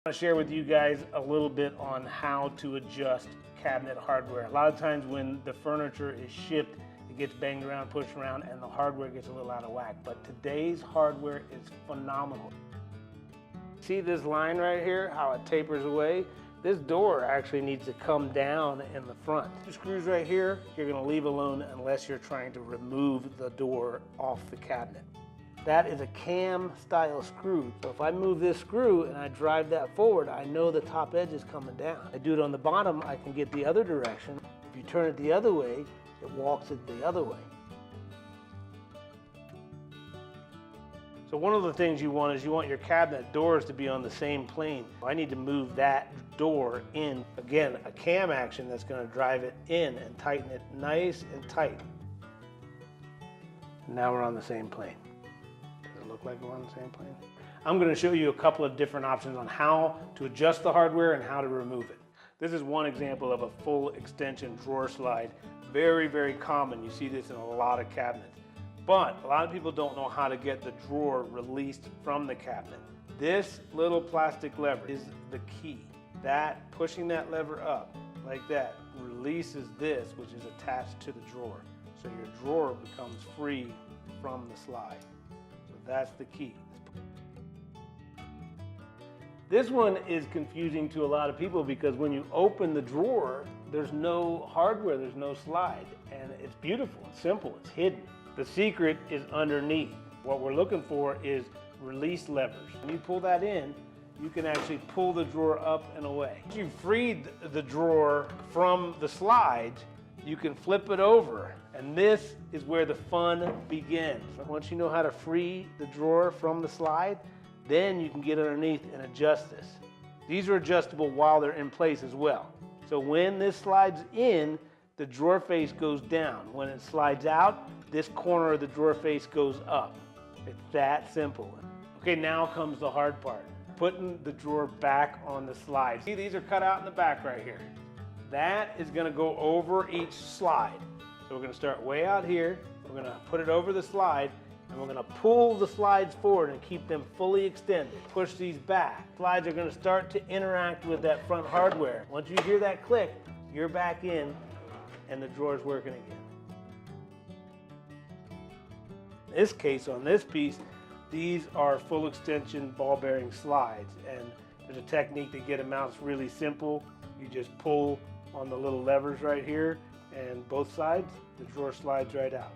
I want to share with you guys a little bit on how to adjust cabinet hardware. A lot of times when the furniture is shipped, it gets banged around, pushed around, and the hardware gets a little out of whack. But today's hardware is phenomenal. See this line right here, how it tapers away? This door actually needs to come down in the front. The screws right here, you're going to leave alone unless you're trying to remove the door off the cabinet. That is a cam style screw. So if I move this screw and I drive that forward, I know the top edge is coming down. I do it on the bottom, I can get the other direction. If you turn it the other way, it walks it the other way. So one of the things you want is you want your cabinet doors to be on the same plane. I need to move that door in. Again, a cam action that's going to drive it in and tighten it nice and tight. Now we're on the same plane. Does it look like we're on the same plane? I'm going to show you a couple of different options on how to adjust the hardware and how to remove it. This is one example of a full extension drawer slide. Very, very common. You see this in a lot of cabinets. But a lot of people don't know how to get the drawer released from the cabinet. This little plastic lever is the key. Pushing that lever up like that releases this, which is attached to the drawer. So your drawer becomes free from the slide. So that's the key. This one is confusing to a lot of people because when you open the drawer, there's no hardware, there's no slide. And it's beautiful, it's simple, it's hidden. The secret is underneath. What we're looking for is release levers. When you pull that in, you can actually pull the drawer up and away. Once you've freed the drawer from the slides, you can flip it over. And this is where the fun begins. Once you know how to free the drawer from the slide, then you can get underneath and adjust this. These are adjustable while they're in place as well. So when this slides in, the drawer face goes down. When it slides out, this corner of the drawer face goes up. It's that simple. Okay, now comes the hard part. Putting the drawer back on the slide. See, these are cut out in the back right here. That is gonna go over each slide. So we're gonna start way out here. We're gonna put it over the slide, and we're gonna pull the slides forward and keep them fully extended. Push these back. Slides are gonna start to interact with that front hardware. Once you hear that click, you're back in, and the drawer's working again. In this case, on this piece, these are full extension ball bearing slides, and there's a technique to get them out. It's really simple. You just pull on the little levers right here, and both sides, the drawer slides right out.